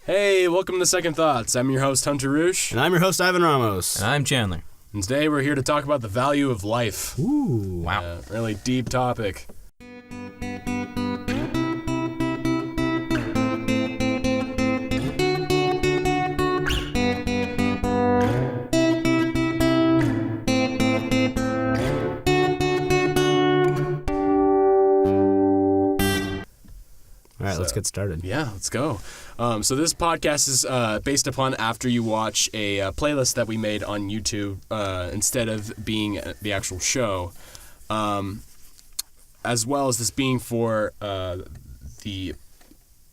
Hey, welcome to Second Thoughts. I'm your host, Hunter Reusche. And I'm your host, Ivan Ramos. And I'm Chandler. And today we're here to talk about the value of life. Ooh. Wow. Really deep topic. All right, let's get started. Yeah, let's go. So this podcast is based upon after you watch a playlist that we made on YouTube instead of being the actual show, as well as this being for the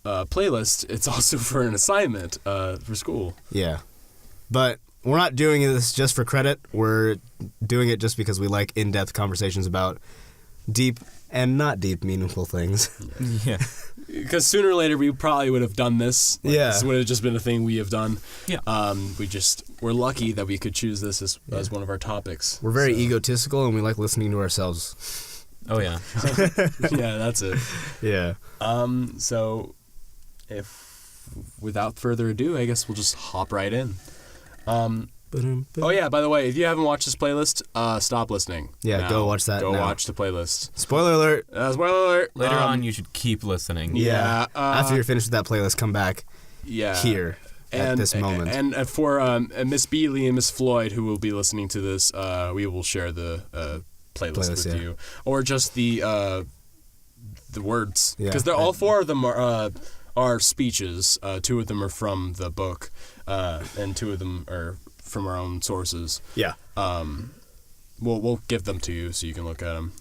playlist. It's also for an assignment for school. Yeah. But we're not doing this just for credit. We're doing it just because we like in-depth conversations about deep and not deep meaningful things. Yeah. Because sooner or later we probably would have done this. Yeah. This would have just been a thing we have done. Yeah. We're lucky that we could choose this as one of our topics. We're very egotistical and we like listening to ourselves. Oh, yeah. Yeah, that's it. Yeah. So without further ado, I guess we'll just hop right in. Oh yeah, by the way, if you haven't watched this playlist, stop listening. Yeah, now. go watch that Go now. watch the playlist. Spoiler alert. Spoiler alert. Later on, you should keep listening. Yeah. After you're finished with that playlist, come back Yeah. here at this moment. And for Miss Bealey and Miss Floyd, who will be listening to this, we will share the playlist with you, or just the words, because they're all four of them are speeches. Two of them are from the book, and two of them are from our own sources. Yeah. We'll give them to you so you can look at them.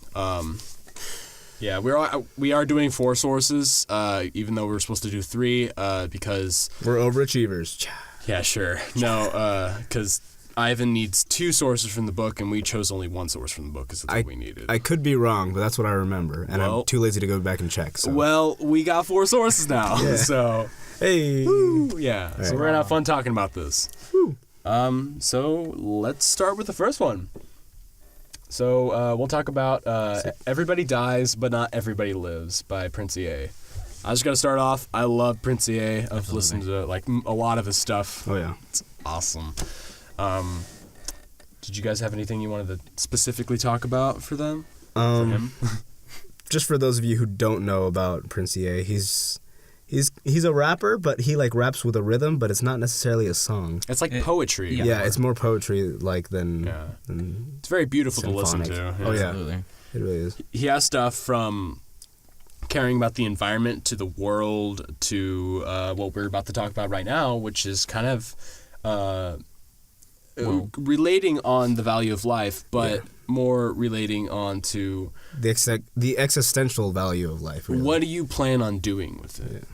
Yeah, we are doing 4 sources, even though we're supposed to do 3, because We're overachievers. yeah, sure. No, because Ivan needs 2 sources from the book, and we chose only 1 source from the book because that's what we needed. I could be wrong, but that's what I remember, and I'm too lazy to go back and check. So. Well, we got 4 sources now, so Hey. woo, yeah. Right. So we're gonna have fun talking about this. Woo. So let's start with the first one. So we'll talk about "Everybody Dies, But Not Everybody Lives" by Prince E.A. I just gotta start off. I love Prince E.A. I've listened to a lot of his stuff. Oh yeah. It's awesome. Did you guys have anything you wanted to specifically talk about for them? For him? Just for those of you who don't know about Prince E.A., he's a rapper, but he raps with a rhythm, but it's not necessarily a song. It's like poetry. Yeah, it's more poetry than It's very beautiful symphonic. to listen to. Oh yeah, Absolutely. it really is. He has stuff from caring about the environment to the world to what we're about to talk about right now, which is kind of relating on the value of life, but more relating on to the existential value of life. Really. what do you plan on doing with it?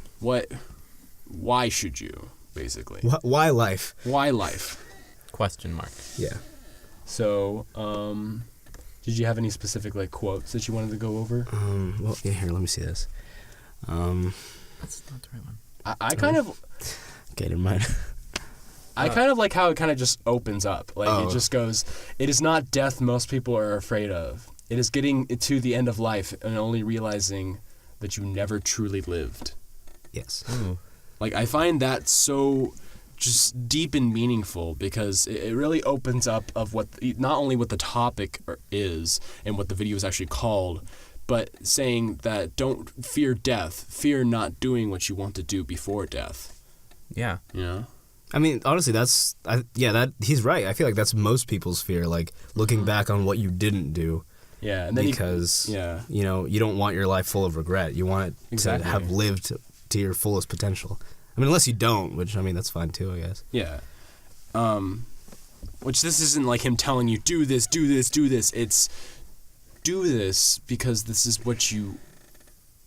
Why should you, basically? Why life? Why life? Question mark. Yeah. So, did you have any specific quotes that you wanted to go over? Well, yeah. Here, let me see this. That's not the right one. I kind of. Okay, never mind. I kind of like how it kind of just opens up. It just goes, "It is not death most people are afraid of. It is getting to the end of life and only realizing that you never truly lived." Yes. Ooh. I find that so just deep and meaningful because it really opens up of not only what the topic is and what the video is actually called, but saying that don't fear death, fear not doing what you want to do before death. Yeah. You know? I mean, honestly, he's right. I feel like that's most people's fear, looking back on what you didn't do. Yeah, and then because you don't want your life full of regret. You want it to have lived to your fullest potential. I mean, unless you don't, which that's fine too, I guess. Yeah. Which this isn't like him telling you do this, do this, do this. It's do this because this is what you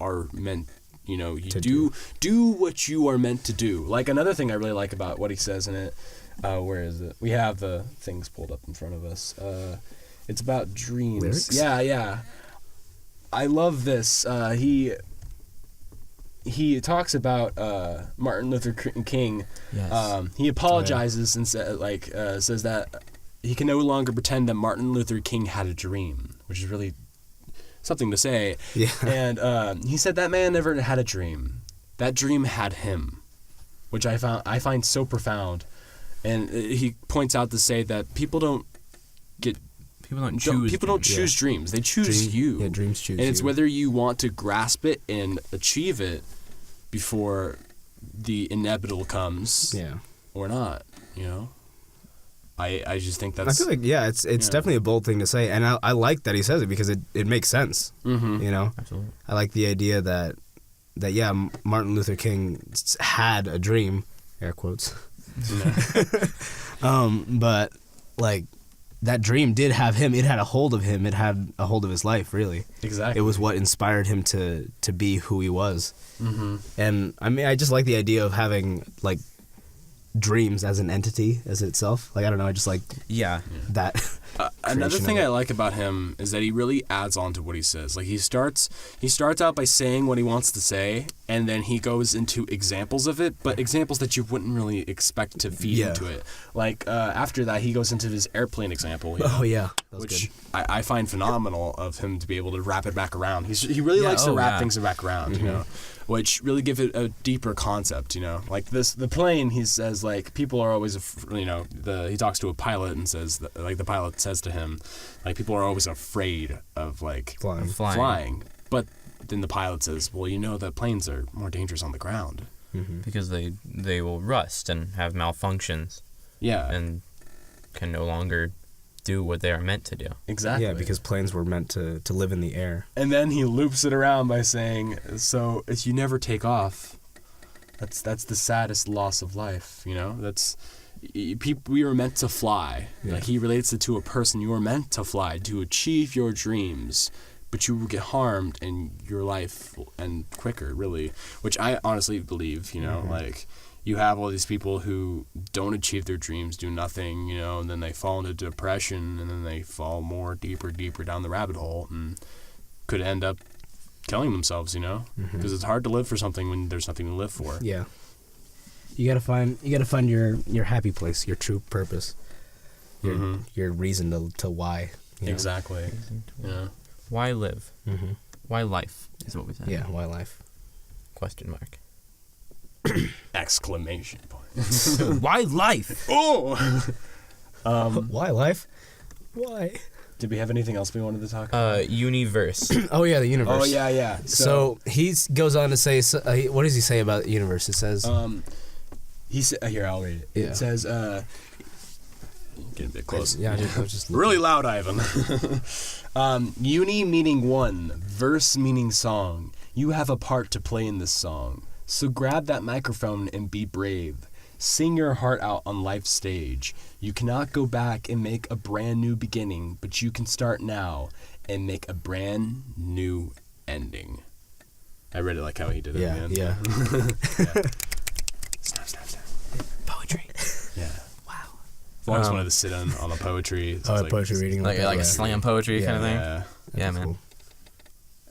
are meant. Do what you are meant to do. Another thing I really like about what he says in it, where is it? We have the things pulled up in front of us. It's about dreams. Lyrics? Yeah. I love this. He talks about Martin Luther King. Yes. He apologizes and says that he can no longer pretend that Martin Luther King had a dream, which is really something to say. Yeah. And he said that man never had a dream. That dream had him. which I find so profound. And he points out to say that people don't choose dreams. They choose you. Yeah, dreams choose you. And it's whether you want to grasp it and achieve it before the inevitable comes or not, you know? I just think that's... I feel like, it's definitely a bold thing to say. And I like that he says it because it makes sense, you know? Absolutely. I like the idea that Martin Luther King had a dream, air quotes. But, like, that dream did have him. It had a hold of him. It had a hold of his life, really. Exactly. It was what inspired him to be who he was. Mm-hmm. And, I mean, I just like the idea of having, like, dreams as an entity as itself. Like, I don't know, I just like that. Another thing I like about him is that he really adds on to what he says. Like, he starts out by saying what he wants to say, and then he goes into examples of it, but examples that you wouldn't really expect to feed into it. Like, after that, he goes into his airplane example. You know, oh, yeah. That was which good. I find phenomenal of him to be able to wrap it back around. He really likes to wrap things back around, you know, which really give it a deeper concept, you know. Like the plane, he says, like, people are always, you know, he talks to a pilot and says, like, the pilot says to him, like, people are always afraid of, like, flying. But then the pilot says, well, you know that planes are more dangerous on the ground. Mm-hmm. Because they will rust and have malfunctions. Yeah. And can no longer do what they are meant to do. Exactly. Yeah, because planes were meant to live in the air. And then he loops it around by saying, so if you never take off, that's the saddest loss of life, you know? We were meant to fly. Yeah. Like, he relates it to a person. You were meant to fly to achieve your dreams, but you will get harmed and your life will end quicker, really, which I honestly believe, you know, like, you have all these people who don't achieve their dreams, do nothing, you know, and then they fall into depression, and then they fall deeper down the rabbit hole, and could end up killing themselves, you know, because it's hard to live for something when there's nothing to live for. Yeah. You gotta find your happy place, your true purpose, your reason to why. You know? Exactly. Yeah. Why live? Mm-hmm. Why life is what we said. Yeah. Why life? Question mark. Exclamation point. Why life? Oh. Why life? Why? Did we have anything else we wanted to talk about? Universe. Oh yeah, the universe. Oh yeah. So he goes on to say, what does he say about the universe? It says, he said, here, I'll read it. Yeah. It says, getting a bit close. I was just really loud, Ivan. Uni meaning one, verse meaning song. You have a part to play in this song. So grab that microphone and be brave. Sing your heart out on life's stage. You cannot go back and make a brand new beginning, but you can start now and make a brand new ending. I read it like how he did it, man. Yeah. Snap. Poetry. Yeah. Wow. I've always wanted to sit on a poetry. Poetry reading. Like a slam poetry kind of thing? Yeah, man. Cool.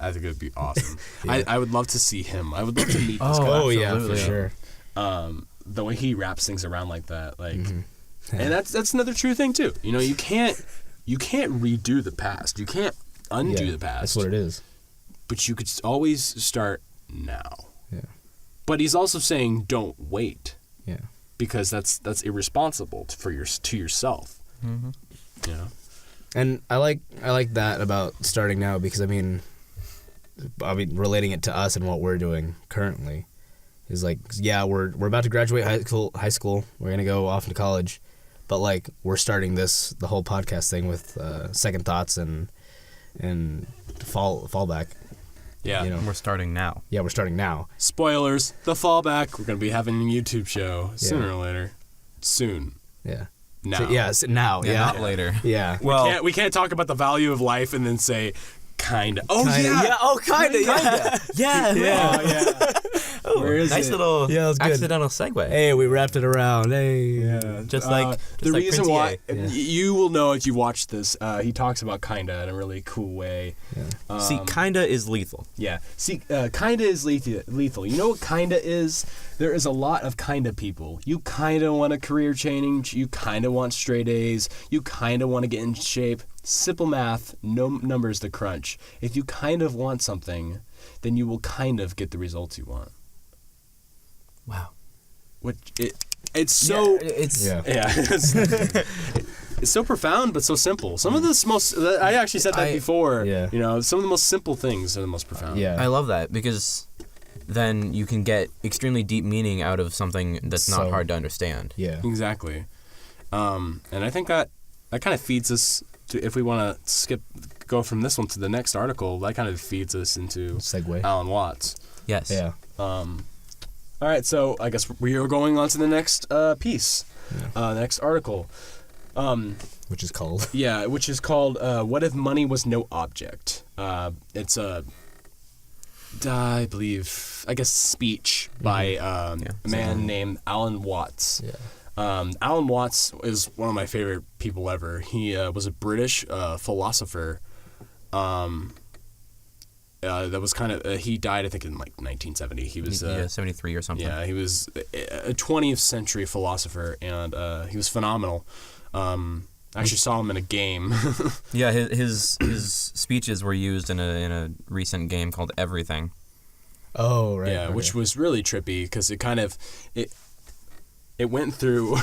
I think it would be awesome. I would love to see him. I would love to meet this guy. Oh yeah, for sure. The way he wraps things around like that, like, and that's another true thing too. You know, you can't redo the past. You can't undo the past. That's what it is. But you could always start now. Yeah. But he's also saying don't wait. Yeah. Because that's irresponsible to yourself. Mm-hmm. You know. And I like that about starting now because I mean relating it to us and what we're doing currently is like, yeah, we're about to graduate high school. We're gonna go off into college, but like we're starting the whole podcast thing with second thoughts and fallback. Yeah, you know? We're starting now. Yeah, we're starting now. Spoilers: the fallback. We're gonna be having a YouTube show sooner or later. Soon. Yeah. Now. Now. Yeah. Not later. Yeah. Well, we can't talk about the value of life and then say, kinda. Oh kinda, yeah. Oh, kinda. Yeah. Yeah. Where is nice it? little Yeah, it was good. accidental segue. Hey, we wrapped it around. Hey. Yeah. Just like the reason Prince why EA. you will know if you watch this. He talks about kinda in a really cool way. Yeah. See, kinda is lethal. Yeah. See, kinda is lethal. You know what kinda is? There is a lot of kinda people. You kinda want a career change. You kinda want straight A's. You kinda want to get in shape. Simple math, no numbers to crunch. If you kind of want something, then you will kind of get the results you want. Wow. it's so it's so profound but so simple. Some of the most I actually said that before. Yeah. You know, some of the most simple things are the most profound. Yeah. I love that because then you can get extremely deep meaning out of something that's not hard to understand. Yeah. Exactly. And I think that kind of feeds us to, if we want to go from this one to the next article, that kind of feeds us into Segue. Alan Watts. Yes. Yeah. All right, so I guess we are going on to the next piece, next article. Which is called? Yeah, which is called What If Money Was No Object? It's a, I guess, speech by a man named Alan Watts. Yeah. Alan Watts is one of my favorite people ever. He was a British philosopher. That was kind of he died, I think, in like 1970. He was 73 or something. Yeah, he was a 20th century philosopher, and he was phenomenal. I actually saw him in a game. Yeah, his speeches were used in a recent game called Everything. Oh, right. Yeah, okay. which was really trippy because it kind of it went through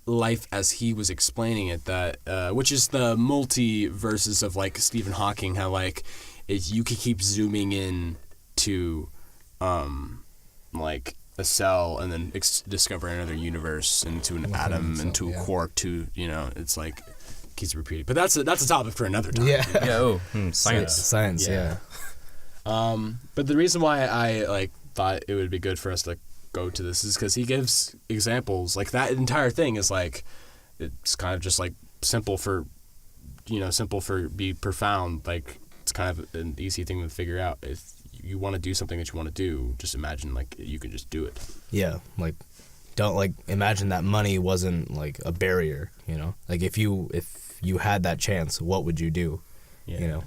life as he was explaining it, that which is the multiverses of like Stephen Hawking, how like you could keep zooming in to like a cell and then discover another universe, into an atom, into a quark, to, you know, it's like keeps repeating. But that's a topic for another time. Yeah. Yeah. Science. Science. Yeah. But the reason why I like thought it would be good for us to go to this is because he gives examples. Like that entire thing is like, it's kind of just like simple for be profound. Like it's kind of an easy thing to figure out. If you want to do something that you want to do, just imagine like you can just do it. Yeah, like don't like imagine that money wasn't like a barrier, you know? Like if you had that chance, what would you do? Yeah. You know?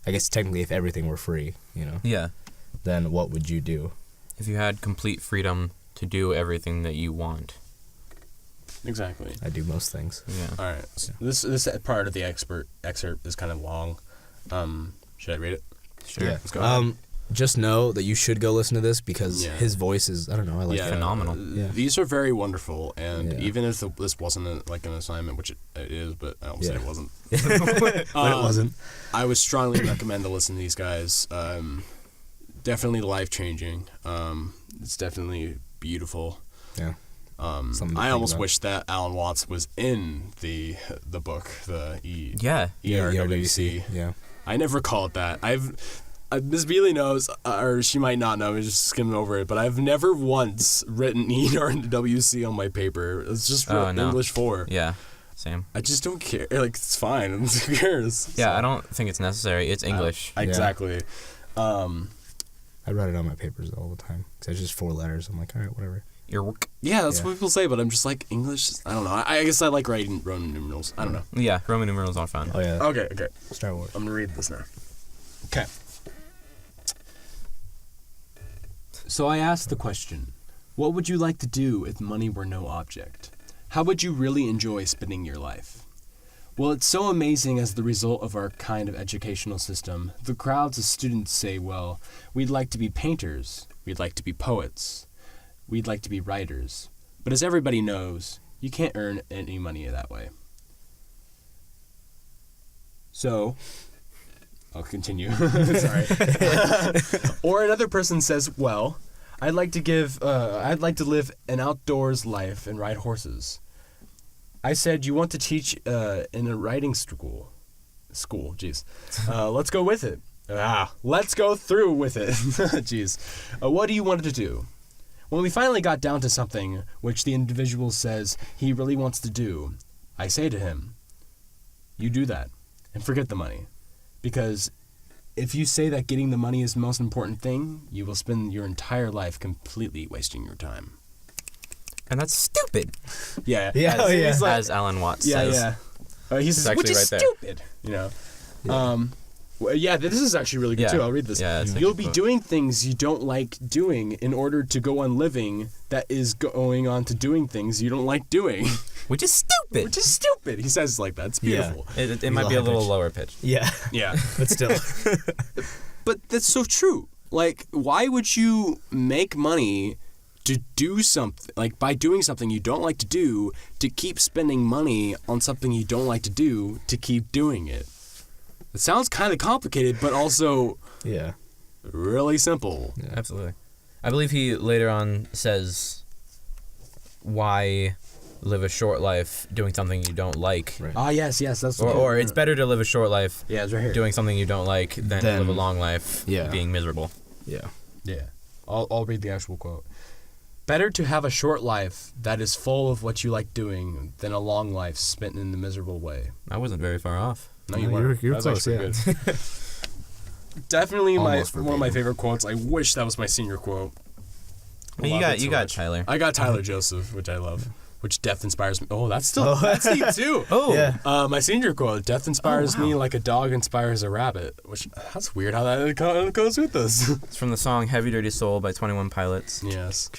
I guess technically if everything were free, you know. Yeah. Then what would you do? If you had complete freedom to do everything that you want. Exactly. I do most things. Yeah. All right. So this part of the excerpt is kind of long. Should I read it? Sure. Yeah. Let's go ahead. Just know that you should go listen to this because his voice is, I don't know, I like it. Phenomenal. These are very wonderful, and even if this wasn't like an assignment, which it is, but I don't say it wasn't. But it wasn't. I would strongly recommend to listen to these guys. Definitely life-changing. It's definitely beautiful. Yeah. I almost wish that Alan Watts was in the book, the ERWC. Yeah. I never called that. Miss Bealey knows, or she might not know, I'm just skimming over it, but I've never once written ERWC on my paper. It's just English 4. Yeah, same. I just don't care. Like, it's fine. Who cares? Yeah, I don't think it's necessary. It's English. Exactly. I write it on my papers all the time because it's just 4 letters. I'm like, all right, whatever. Your work. Yeah, that's what people say, but I'm just like, English, I don't know. I guess I like writing Roman numerals. I don't know. Yeah, Roman numerals are fun. Oh, yeah. Okay. Star Wars. I'm going to read this now. Okay. So I asked the question, what would you like to do if money were no object? How would you really enjoy spending your life? Well, it's so amazing as the result of our kind of educational system. The crowds of students say, well, we'd like to be painters. We'd like to be poets. We'd like to be writers. But as everybody knows, you can't earn any money that way. So, I'll continue. Sorry. Or another person says, well, I'd like to live an outdoors life and ride horses. I said, you want to teach in a writing school. Jeez. Let's go with it. Let's go through with it. Jeez. What do you want to do? When we finally got down to something which the individual says he really wants to do, I say to him, you do that and forget the money. Because if you say that getting the money is the most important thing, you will spend your entire life completely wasting your time. And that's stupid. Yeah. As Alan Watts says. Yeah. He says, which is stupid. You know. This is actually really good too. I'll read this. Yeah, you'll be doing things you don't like doing in order to go on living that is going on to doing things you don't like doing. Which is stupid. He says it like that. It's beautiful. It might be a little lower pitch. Yeah. Yeah. But still. But that's so true. Like, why would you make money to do something, like, by doing something you don't like to do, to keep spending money on something you don't like to do, to keep doing it? It sounds kind of complicated, but also really simple. Yeah. Absolutely. I believe he later on says, why live a short life doing something you don't like? Right. Ah, yes, that's Or it's better to live a short life it's right here. doing something you don't like than to live a long life being miserable. Yeah. I'll read the actual quote. Better to have a short life that is full of what you like doing than a long life spent in the miserable way. I wasn't very far off. No, you weren't. You're That's close, actually good. Definitely one of my favorite quotes. I wish that was my senior quote. You got Tyler. I got Tyler Joseph, which I love. Which death inspires me. Oh, that's deep too. Oh, yeah. My senior quote: "Death inspires me like a dog inspires a rabbit." Which that's weird how that goes with this. It's from the song "Heavy Dirty Soul" by 21 Pilots. Yes.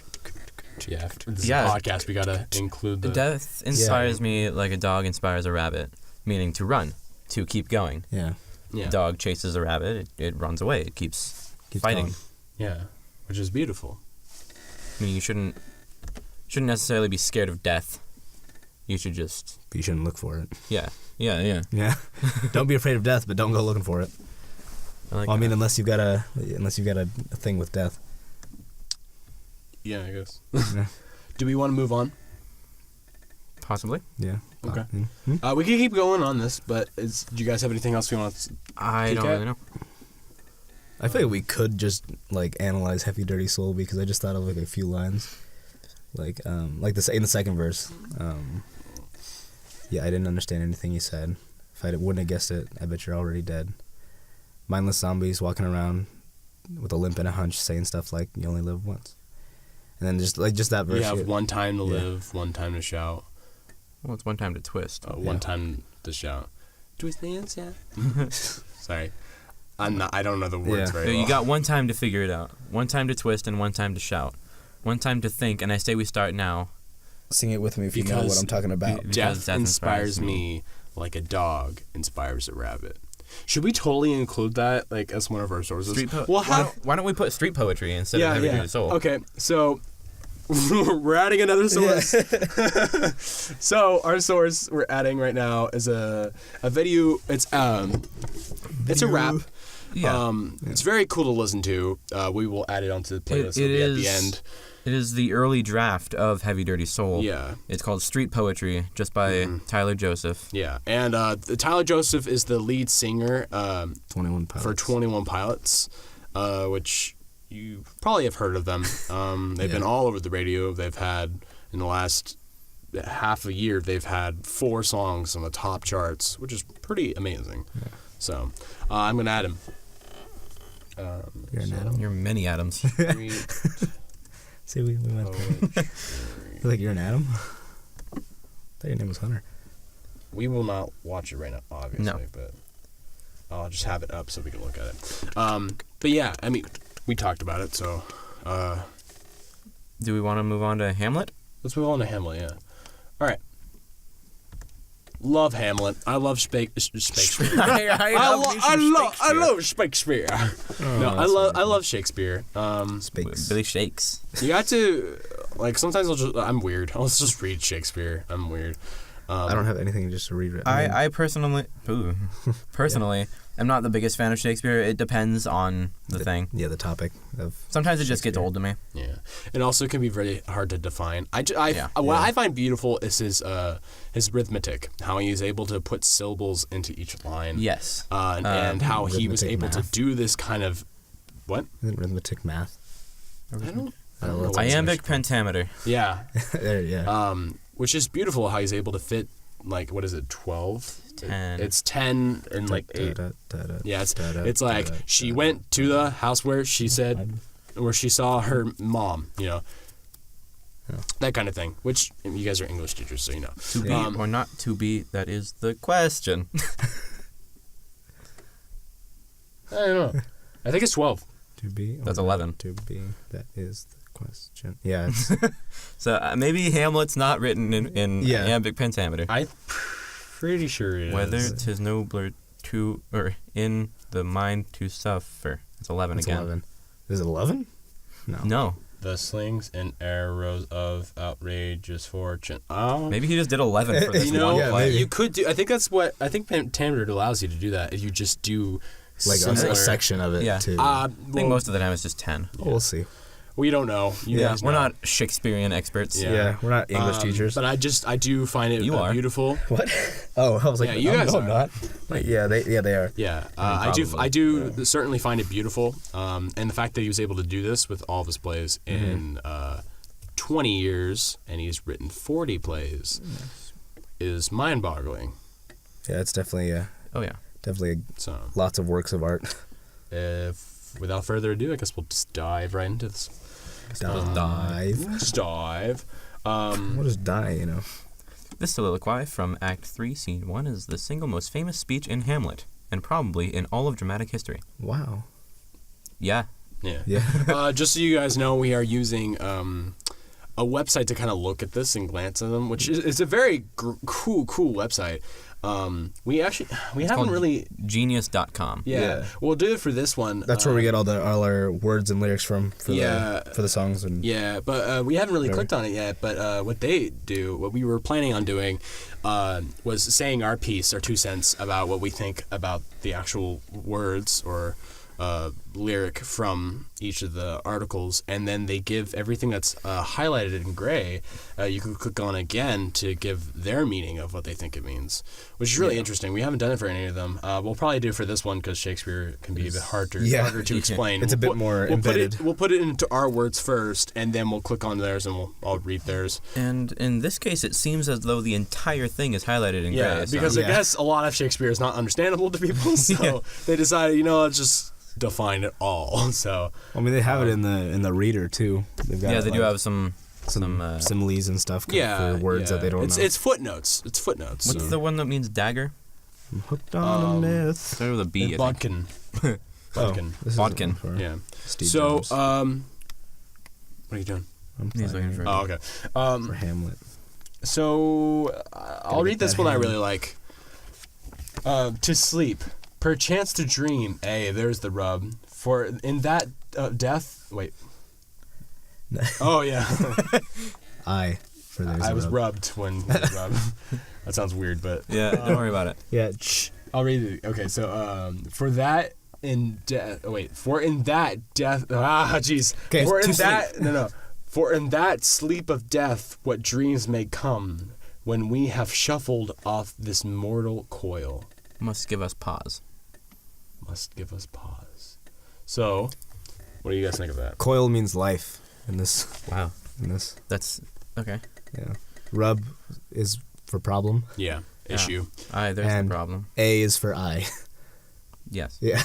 Yeah. This is a podcast. We gotta include the death inspires me like a dog inspires a rabbit, meaning to run, to keep going. Yeah. The dog chases a rabbit. It runs away. It keeps fighting. Going. Yeah, which is beautiful. I mean, you shouldn't necessarily be scared of death. You should just... But you shouldn't look for it. Yeah. Yeah. Don't be afraid of death, but don't go looking for it. I mean, unless you've got a thing with death. Yeah, I guess. Yeah. Do we want to move on? Possibly. Yeah. Okay. We can keep going on this, but do you guys have anything else you want to... I don't really know. I feel like we could just like analyze Heavy Dirty Soul because I just thought of like a few lines, like this in the second verse. I didn't understand anything you said. If I wouldn't have guessed it, I bet you're already dead. Mindless zombies walking around with a limp and a hunch, saying stuff like "You only live once," and then just that verse. You have one time to live, one time to shout. Well, it's one time to twist. One time to shout. Twist dance, yeah. Sorry. I don't know the words very well. You got one time to figure it out. One time to twist and one time to shout. One time to think, and I say we start now. Sing it with me if you know what I'm talking about. Death inspires me like a dog inspires a rabbit. Should we totally include that like as one of our sources? Why don't we put street poetry instead of Heavy Dirty Soul? Okay, so we're adding another source. So our source we're adding right now is a video. It's a rap. Yeah. It's very cool to listen to. We will add it onto the playlist at the end. It is the early draft of Heavy Dirty Soul. Yeah. It's called Street Poetry, just by Tyler Joseph. Yeah, and Tyler Joseph is the lead singer 21 Pilots. For 21 Pilots, which you probably have heard of them. They've been all over the radio. They've had, in the last half a year, they've had 4 songs on the top charts, which is pretty amazing. Yeah. So, I'm going to add him. You're an Adam? You're many Adams. See, we went there. Like, you're an Adam? I thought your name was Hunter. We will not watch it right now, obviously, but I'll just have it up so we can look at it. But yeah, I mean, we talked about it, so... Do we want to move on to Hamlet? Let's move on to Hamlet, yeah. All right. Love Hamlet. I love Shakespeare. I love Shakespeare. I love Shakespeare. Billy Shakes. You got to like sometimes I'm weird. I'll just read Shakespeare. I'm weird. I don't have anything just to read. I personally am not the biggest fan of Shakespeare. It depends on the thing. Yeah, the topic of. Sometimes it just gets old to me. Yeah, it also can be very hard to define. What I find beautiful is his arithmetic, how he is able to put syllables into each line. Yes, and how he was able to do this kind of what? Isn't arithmetic math? I don't Iambic pentameter. Yeah. Yeah. Which is beautiful how he's able to fit, like, what is it, 12? 10. It's 10 and, like, 8. Yeah, it's like, she went to the house where she said, where she saw her mom, you know. Yeah. That kind of thing, which you guys are English teachers, so you know. To be or not to be, that is the question. I don't know. I think it's 12. To be. That's 11. To be, that is the question. Yeah. It's so maybe Hamlet's not written in iambic pentameter. I'm pretty sure it is. Whether 'tis nobler to, or in the mind to suffer. It's 11 That's again. 11. Is it 11? No. The slings and arrows of outrageous fortune. Maybe he just did 11 for this You know, one play. you could do. I think Tamrid allows you to do that if you just do Like similar, a section of it, Yeah. too. I think most of the time it's just 10. We'll see. We don't know. You guys We're know. not Shakespearean experts. Yeah. We're not English teachers. But I do find it You are. beautiful. What? Oh, I was like, Yeah, you guys no, are. I'm not. Like, they are. Yeah, Probably. I do certainly find it beautiful, and the fact that he was able to do this with all of his plays in 20 years, and he's written 40 plays, is mind-boggling. Yeah, it's definitely Oh, yeah. So, lots of works of art. without further ado, I guess we'll just dive right into this. Dive. Just dive. What is die, you know? This soliloquy from Act 3, Scene 1 is the single most famous speech in Hamlet, and probably in all of dramatic history. Wow. Yeah. Yeah. Yeah. Just so you guys know, we are using a website to kind of look at this and glance at them, which is a very cool website. We haven't really Genius.com. Yeah. We'll do it for this one. That's where we get all our words and lyrics from for the songs and but we haven't really clicked on it yet. But what we were planning on doing, was saying our piece, our 2 cents about what we think about the actual words or lyric from each of the articles, and then they give everything that's highlighted in gray. You can click on again to give their meaning of what they think it means, which is really interesting. We haven't done it for any of them. We'll probably do it for this one because Shakespeare can be a bit harder to explain. It's a bit more embedded. We'll put it into our words first, and then we'll click on theirs, and I'll read theirs. And in this case, it seems as though the entire thing is highlighted in gray. So. Because I guess a lot of Shakespeare is not understandable to people, so they decided, let's just define it all. So I mean, they have it in the reader too. They've got they do have some similes and stuff for words that they don't know. It's footnotes. What's the one that means dagger? I'm hooked on a myth. Start with a B. Bodkin. Bodkin. Bodkin. Yeah. Steve so Jobs. what are you doing? I'm He's looking for. Oh, okay. for Hamlet. So I'll read this one I really like. To sleep, perchance to dream. There's the rub. For in that death. Wait. Oh yeah. I was rubbed when rubbed. That sounds weird, but Yeah, don't worry about it. Yeah. I'll read it. Okay, so for that in death. For in that death. Jeez. Okay, For in to that For in that sleep of death, what dreams may come when we have shuffled off this mortal coil. Must give us pause. So, what do you guys think of that? Coil means life in this. Wow. That's okay. Yeah. Rub is for problem. Yeah. Issue. There's And the problem. A is for I. Yes. Yeah.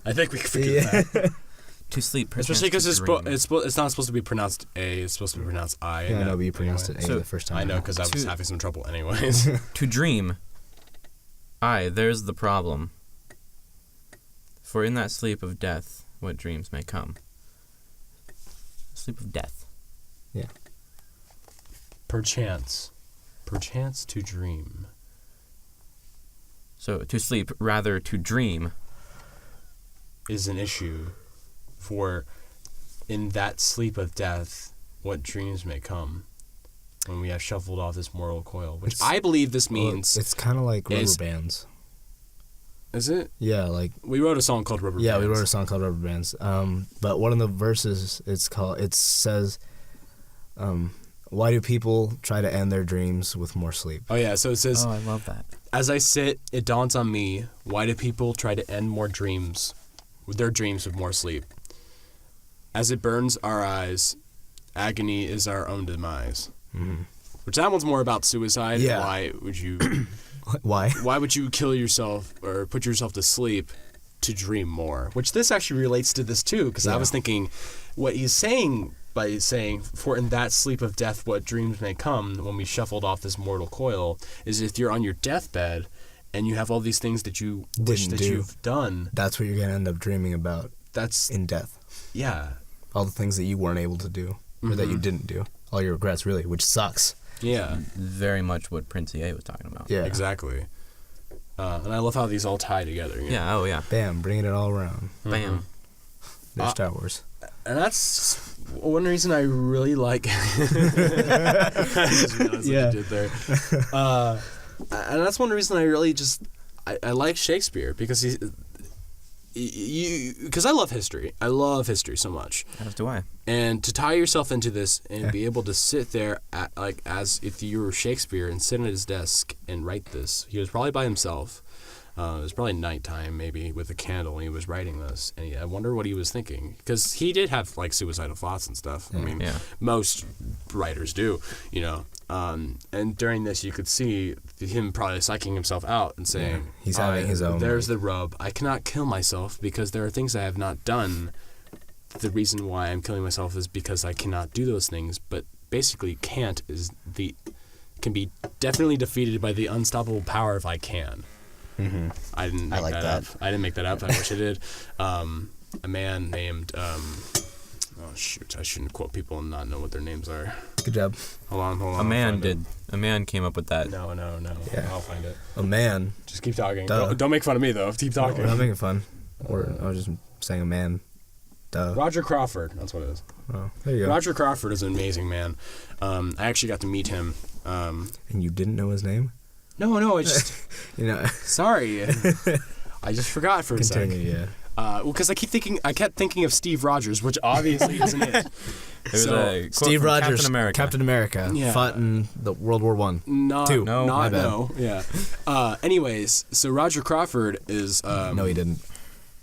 I think we can figure that. To sleep. Especially because it's it's not supposed to be pronounced A. It's supposed to be pronounced I. Yeah, I know, but you pronounced it A So, the first time. I know because I was having some trouble anyways. To dream. There's the problem. For in that sleep of death, what dreams may come. Sleep of death. Yeah. Perchance to dream. So to sleep, rather to dream. Is an issue. For in that sleep of death, what dreams may come when we have shuffled off this mortal coil. Which I believe this means. It's kind of like rubber bands. Is it? Yeah, like we wrote a song called Rubber Bands. Yeah, we wrote a song called Rubber Bands. But one of the verses it says, why do people try to end their dreams with more sleep? Oh yeah, so it says, I love that. As I sit, it dawns on me, why do people try to end their dreams with more sleep? As it burns our eyes, agony is our own demise. Mm-hmm. Which that one's more about suicide. Yeah. Why would you? Why? Why would you kill yourself or put yourself to sleep to dream more? Which this actually relates to this too, because I was thinking, what he's saying by saying, "For in that sleep of death, what dreams may come when we shuffled off this mortal coil," is if you're on your deathbed and you have all these things that you wish that you've done. That's what you're gonna end up dreaming about. That's in death. Yeah. All the things that you weren't able to do, or that you didn't do. All your regrets, really, which sucks. Yeah. Very much what Prince EA was talking about. Yeah. Exactly. And I love how these all tie together. You know? Yeah, oh yeah. Bam, bringing it all around. Bam. They're Star Wars. And that's one reason I really like. I just realized what you did there. And that's one reason I really just I like Shakespeare, because because I love history. I love history so much. As do I. And to tie yourself into this and be able to sit there as if you were Shakespeare and sit at his desk and write this. He was probably by himself. It was probably nighttime, maybe, with a candle, and he was writing this. And I wonder what he was thinking, because he did have like suicidal thoughts and stuff. I mean, most writers do, you know. And during this, you could see him probably psyching himself out and saying, he's having his own. There's the rub. I cannot kill myself because there are things I have not done. The reason why I'm killing myself is because I cannot do those things. But basically, can be definitely defeated by the unstoppable power of I can. Mm-hmm. I didn't make that up. I didn't make that up. I wish I did. A man named oh shoot, I shouldn't quote people and not know what their names are. Good job. Hold on. A man did. A man came up with that. No. Yeah. I'll find it. A man. Just keep talking. Duh. Don't make fun of me though. Keep talking. We're not making fun. I was just saying a man. Duh. Roger Crawford. That's what it is. Oh, there you go. Roger Crawford is an amazing man. I actually got to meet him. And you didn't know his name? No. I just. Sorry. I just forgot for a second. Yeah. Well, because I kept thinking of Steve Rogers, which obviously isn't it. There's a quote Steve from Rogers, Captain America. fought in the World War I. Yeah. Anyways, so Roger Crawford is. No, he didn't.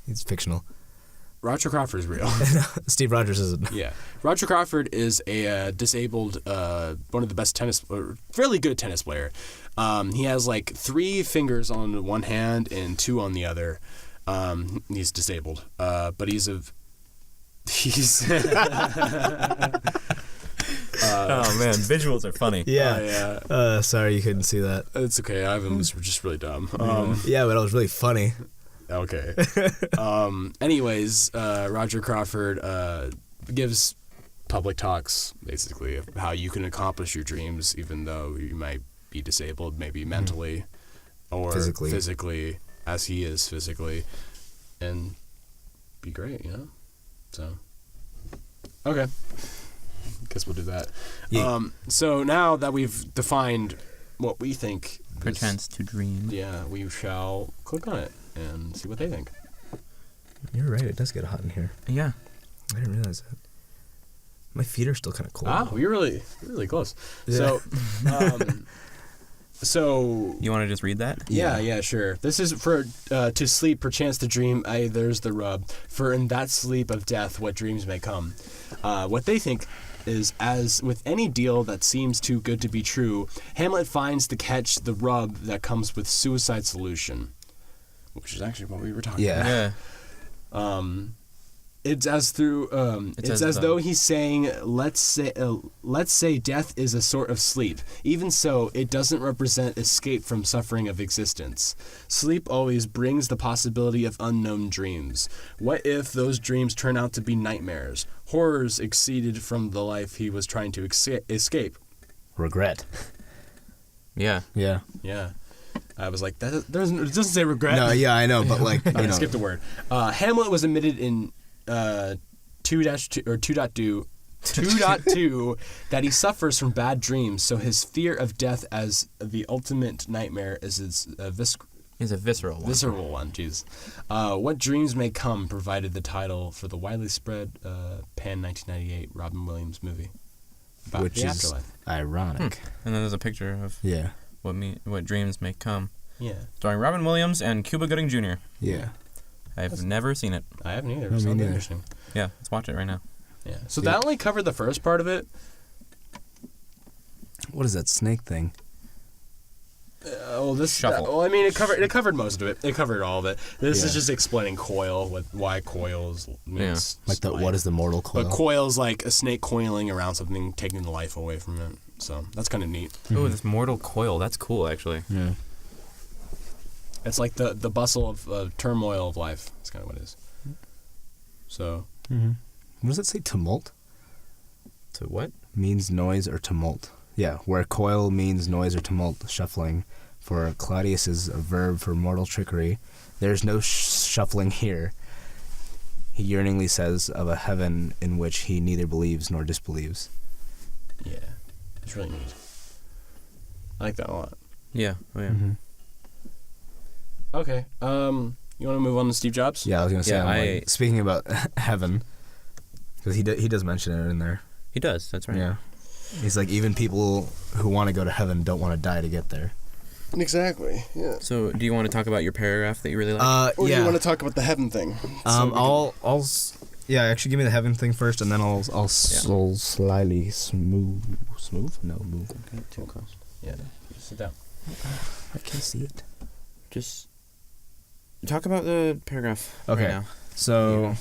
He's fictional. Roger Crawford is real. Steve Rogers isn't. Yeah. Roger Crawford is a disabled, one of the best fairly good tennis player. He has like 3 fingers on one hand and 2 on the other. He's disabled, but he's. Oh man, visuals are funny. Yeah. Sorry you couldn't see that. It's okay. Ivan was just really dumb. Yeah, but it was really funny. Okay. Anyways, Roger Crawford gives public talks, basically, of how you can accomplish your dreams even though you might be disabled, maybe mentally or physically, as he is physically, and be great, you know? So, okay. Guess we'll do that. Yeah. So now that we've defined what we think... Perchance to dream. Yeah, we shall click on it and see what they think. You're right, it does get hot in here. Yeah. I didn't realize that. My feet are still kind of cold. Ah, you're really close. Yeah. So You want to just read that? Yeah, sure. This is for to sleep, perchance to dream. There's the rub. For in that sleep of death, what dreams may come. What they think is, as with any deal that seems too good to be true, Hamlet finds the catch, the rub that comes with suicide solution, which is actually what we were talking about. Yeah. It's as though he's saying, let's say death is a sort of sleep. Even so, it doesn't represent escape from suffering of existence. Sleep always brings the possibility of unknown dreams. What if those dreams turn out to be nightmares, horrors exceeded from the life he was trying to escape? Regret. Yeah. I was like, it doesn't say regret. No, yeah, I know, but like, I skipped a word. Hamlet was admitted in 2.2 that he suffers from bad dreams, so his fear of death as the ultimate nightmare is a visceral one. Jeez. What dreams may come provided the title for the widely spread pan 1998 Robin Williams movie about which the is afterlife. Ironic. And then there's a picture of what dreams may come. Yeah. Starring Robin Williams and Cuba Gooding Jr. Yeah. I've never seen it. I haven't either. No, Sounds me neither. interesting. Yeah, let's watch it right now. Yeah. So that only covered the first part of it. What is that snake thing? Shuffle. It covered most of it. It covered all of it. This is just explaining coil, why coils means what is the mortal coil? A coil is like a snake coiling around something, taking the life away from it. So that's kind of neat. Oh, this mortal coil. That's cool, actually. Yeah. It's like the bustle of turmoil of life. That's kind of what it is. So. Mm-hmm. What does it say? Tumult? To what? Means noise or tumult. Yeah, where coil means noise or tumult, shuffling. For Claudius is a verb for mortal trickery. There's no shuffling here. he yearningly says of a heaven in which he neither believes nor disbelieves. Yeah, it's really neat. I like that a lot. Yeah. Oh yeah. Mm-hmm. Okay. You want to move on to Steve Jobs? Yeah, I was gonna say. Yeah, like, speaking about heaven, because he does mention it in there. He does. That's right. Yeah. He's like, even people who want to go to heaven don't want to die to get there. Exactly. Yeah. So, do you want to talk about your paragraph that you really like? Or do you want to talk about the heaven thing? Actually give me the heaven thing first, and then I'll slightly move. Okay, too close. Yeah. Sit down. I can't see it. Just talk about the paragraph. Okay. Right now. So,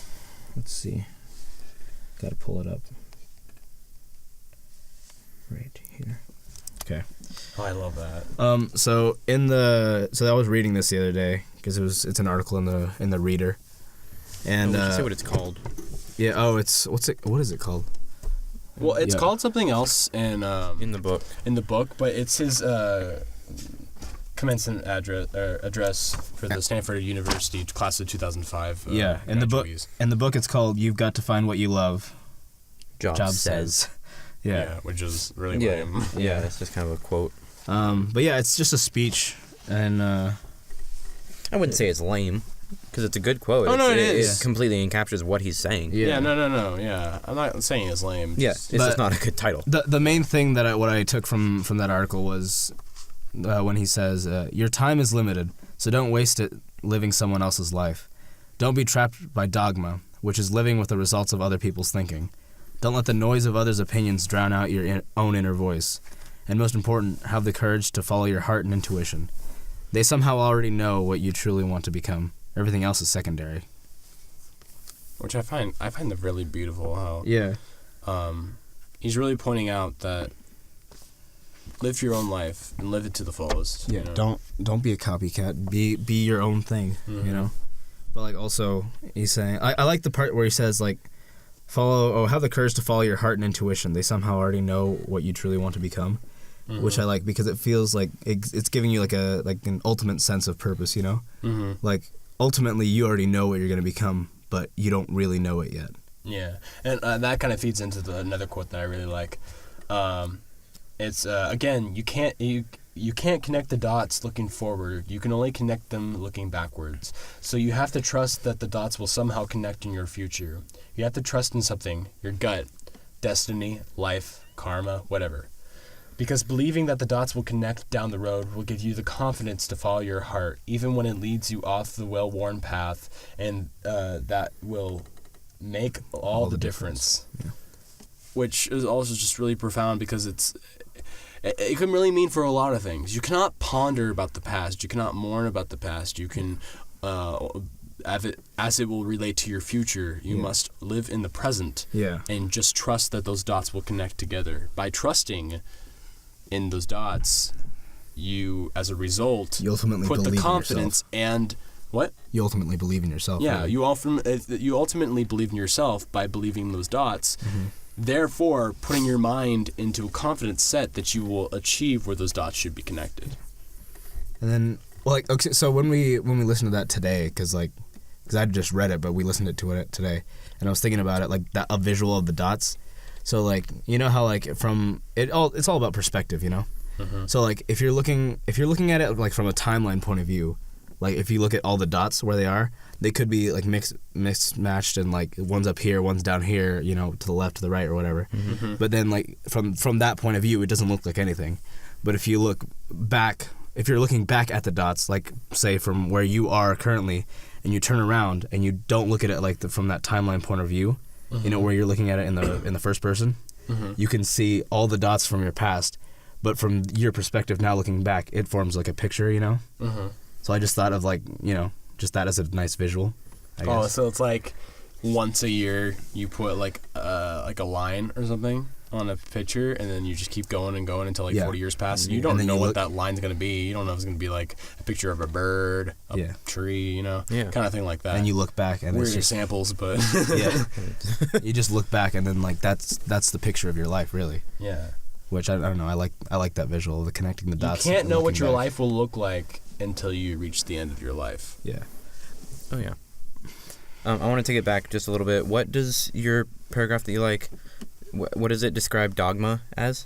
let's see. Gotta pull it up. Right here. Okay. Oh, I love that. So I was reading this the other day because it's an article in the Reader, and would you say what it's called? Yeah. Oh, what is it called? Well, it's called something else in the book. In the book, but it's his commencement address for the Stanford University class of 2005. In the book it's called "You've Got to Find What You Love." Jobs says. Yeah, which is really lame. Yeah, it's just kind of a quote. But yeah, it's just a speech, and I wouldn't say it's lame, because it's a good quote. Oh, no, it is. It completely encaptures what he's saying. Yeah, no. Yeah, I'm not saying it's lame. Yeah, it's just not a good title. The main thing that I took from that article was when he says, "Your time is limited, so don't waste it living someone else's life. Don't be trapped by dogma, which is living with the results of other people's thinking. Don't let the noise of others' opinions drown out your own inner voice. And most important, have the courage to follow your heart and intuition. They somehow already know what you truly want to become. Everything else is secondary." Which I find that really beautiful. How he's really pointing out that live your own life and live it to the fullest. Yeah, you know? Don't be a copycat. Be your own thing. Mm-hmm. You know. But like also, he's saying I like the part where he says like, have the courage to follow your heart and intuition. They somehow already know what you truly want to become, which I like because it feels like it's giving you like an ultimate sense of purpose, you know? Mm-hmm. Like ultimately you already know what you're going to become, but you don't really know it yet. Yeah, and that kind of feeds into another quote that I really like. It's again, you can't connect the dots looking forward. You can only connect them looking backwards. So you have to trust that the dots will somehow connect in your future. You have to trust in something, your gut, destiny, life, karma, whatever. Because believing that the dots will connect down the road will give you the confidence to follow your heart, even when it leads you off the well-worn path, and that will make all the difference. Yeah. Which is also just really profound because it can really mean for a lot of things. You cannot ponder about the past. You cannot mourn about the past. You can, as it will relate to your future, you must live in the present and just trust that those dots will connect together. By trusting in those dots, you, as a result, you ultimately put the believe confidence in yourself. And what? You ultimately believe in yourself. Yeah, really. you ultimately believe in yourself by believing in those dots. Mm-hmm. Therefore, putting your mind into a confident set that you will achieve where those dots should be connected. And then, okay, so when we listened to that today, because I just read it, but we listened to it today, and I was thinking about it, like a visual of the dots. So you know how it's all about perspective, you know. Mm-hmm. So if you're looking at it from a timeline point of view, if you look at all the dots where they are, they could be mixed matched, and one's up here, one's down here, you know, to the left, to the right, or whatever. Mm-hmm. But then from that point of view, it doesn't look like anything. But if you look back, if you're looking back at the dots, say from where you are currently, and you turn around and you don't look at it from that timeline point of view, mm-hmm. you know, where you're looking at it in the first person, mm-hmm. you can see all the dots from your past, but from your perspective now looking back, it forms a picture, you know. Mm-hmm. So I just thought of just that as a nice visual, I guess. Oh, so it's once a year you put a line or something on a picture, and then you just keep going and going until 40 years pass, and you don't know what that line's going to be. You don't know if it's going to be a picture of a bird, a tree, you know, kind of thing like that. And you look back, and weird examples, but you just look back, and then that's the picture of your life, really. Yeah. Which I don't know. I like that visual of the connecting the dots. You can't know what your life will look like until you reach the end of your life. Yeah. Oh yeah. I want to take it back just a little bit. What does your paragraph that you like, what does it describe dogma as?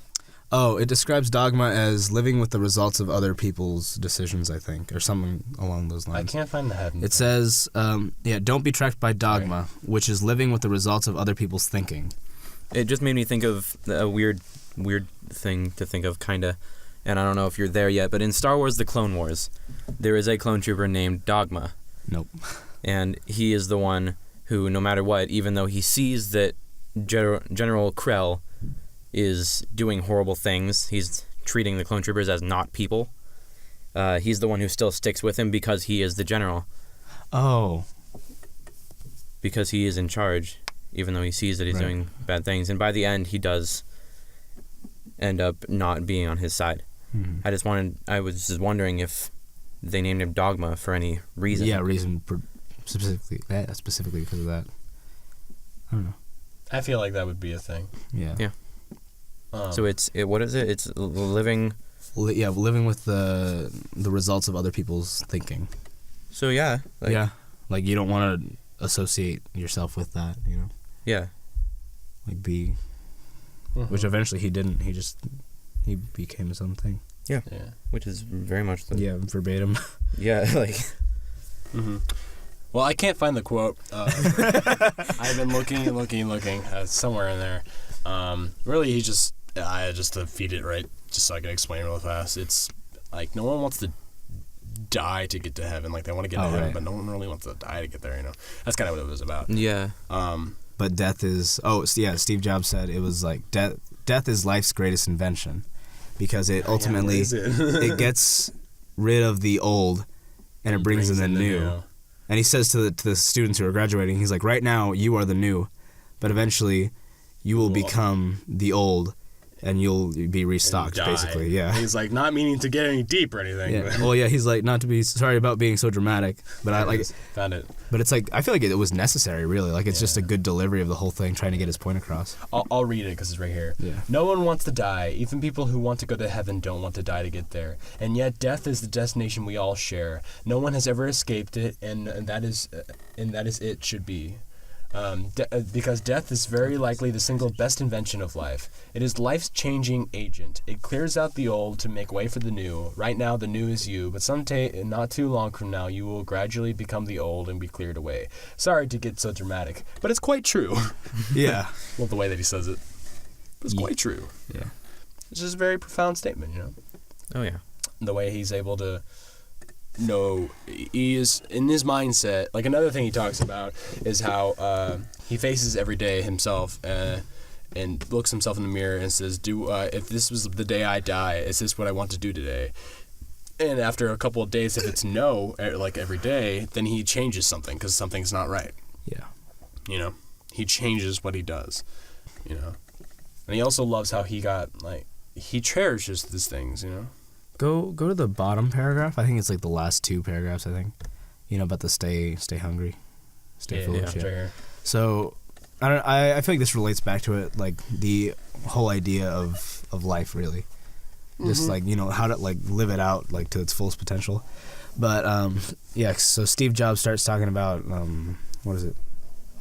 Oh, it describes dogma as living with the results of other people's decisions, I think, or something along those lines. I can't find the heading. It says, don't be tracked by dogma, which is living with the results of other people's thinking. It just made me think of a weird thing to think of, kind of, and I don't know if you're there yet, but in Star Wars The Clone Wars, there is a clone trooper named Dogma. Nope. And he is the one who, no matter what, even though he sees that General Krell is doing horrible things, he's treating the clone troopers as not people, he's the one who still sticks with him because he is the general. Oh. Because he is in charge, even though he sees that he's doing bad things. And by the end, he does end up not being on his side. Mm-hmm. I was just wondering if they named him Dogma for any reason. Yeah, specifically because of that. I don't know. I feel like that would be a thing. Yeah. Yeah. So what is it? It's living. Living with the results of other people's thinking. So yeah. Like you don't want to associate yourself with that, you know. Yeah. Like be, which eventually he didn't. He became his own thing. Yeah. Which is very much the verbatim. Yeah, like. Well, I can't find the quote. I've been looking. Somewhere in there. Really, I just to feed it right, just so I can explain it real fast. It's like no one wants to die to get to heaven. Like they want to get to heaven, but no one really wants to die to get there. You know, that's kind of what it was about. Yeah. But death is. Steve Jobs said it was like death is life's greatest invention, because it ultimately it gets rid of the old, and it brings in the new. And he says to the students who are graduating, he's like, right now you are the new, but eventually you will become the old, and you'll be restocked, basically. Yeah. And he's like, not meaning to get any deep or anything. Yeah. But. Well, yeah, he's like, not to be sorry about being so dramatic, but I like found it. But it's like I feel like it was necessary, really. Like it's just a good delivery of the whole thing, trying to get his point across. I'll read it because it's right here. Yeah. No one wants to die. Even people who want to go to heaven don't want to die to get there. And yet, death is the destination we all share. No one has ever escaped it, and that is it should be. Because death is very likely the single best invention of life. It is life's changing agent. It clears out the old to make way for the new. Right now, the new is you, but someday, not too long from now, you will gradually become the old and be cleared away. Sorry to get so dramatic, but it's quite true. Yeah. Well, the way that he says it, it's quite true. Yeah. It's just a very profound statement, you know? Oh, yeah. The way he's able to know, he is in his mindset. Like another thing he talks about is how he faces every day himself and looks himself in the mirror and says, if this was the day I die, is this what I want to do today? And after a couple of days, if it's no, like every day, then he changes something because something's not right. Yeah. You know, he changes what he does, you know. And he also loves how he cherishes these things, you know. Go to the bottom paragraph. I think it's like the last two paragraphs, I think. You know, about the stay hungry, stay foolish. Yeah. Right here. So, I feel like this relates back to it, like the whole idea of life, really. Just like, you know, how to like live it out like to its fullest potential. But so Steve Jobs starts talking about what is it?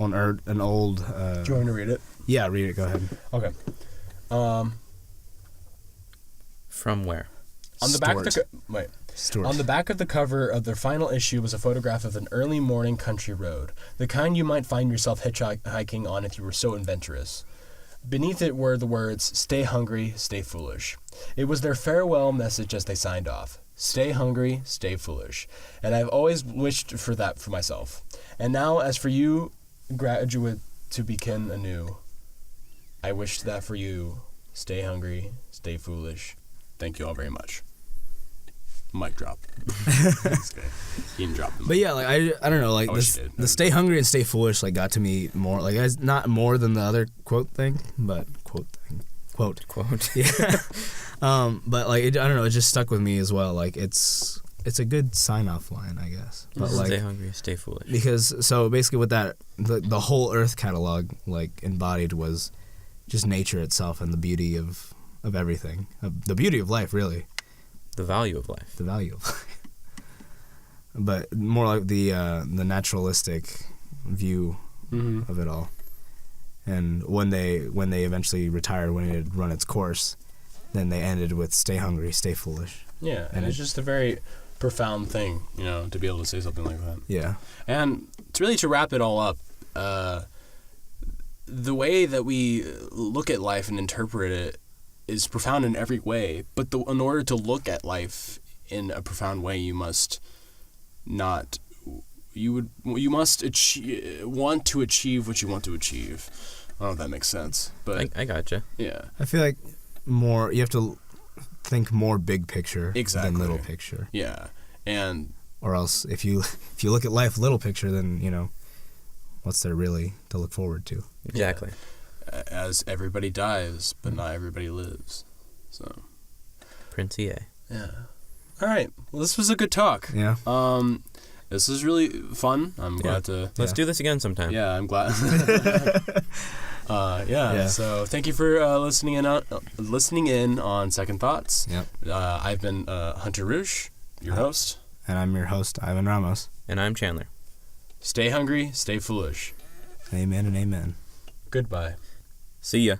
An old. Do you want me to read it? Yeah, read it. Go ahead. Okay. From where? On the back of the cover of their final issue was a photograph of an early morning country road, the kind you might find yourself hitchhiking on if you were so adventurous. Beneath it were the words, "Stay hungry, stay foolish." It was their farewell message as they signed off. Stay hungry, stay foolish. And I've always wished for that for myself. And now, as for you, graduate to begin anew, I wish that for you. Stay hungry, stay foolish. Thank you all very much. Mic drop. He didn't drop them. But yeah, like I don't know, like the stay hungry and stay foolish like got to me more, like it's not more than the other quote thing, but quote. Yeah. But like I don't know, it just stuck with me as well. Like it's a good sign off line, I guess. But like stay hungry, stay foolish. Because so basically what that the whole Earth catalog like embodied was just nature itself and the beauty of everything, the beauty of life, really. The value of life. The value of life. But more like the naturalistic view of it all. And when they eventually retired, when it had run its course, then they ended with "Stay hungry, stay foolish." Yeah, and it's just a very profound thing, to be able to say something like that. Yeah. And to wrap it all up, the way that we look at life and interpret it is profound in every way. But in order to look at life in a profound way, you must want to achieve what you want to achieve. I don't know if that makes sense, but I gotcha. Yeah, I feel like you have to think more big picture than little picture. Yeah, or else if you look at life little picture, then what's there really to look forward to? Exactly. Yeah. As everybody dies, but not everybody lives. So, Prince EA. Yeah. All right. Well, this was a good talk. Yeah. This is really fun. I'm glad to... Let's do this again sometime. Yeah, I'm glad. So thank you for listening in on Second Thoughts. Yep. I've been Hunter Reusche, your host. And I'm your host, Ivan Ramos. And I'm Chandler. Stay hungry, stay foolish. Amen and amen. Goodbye. See ya.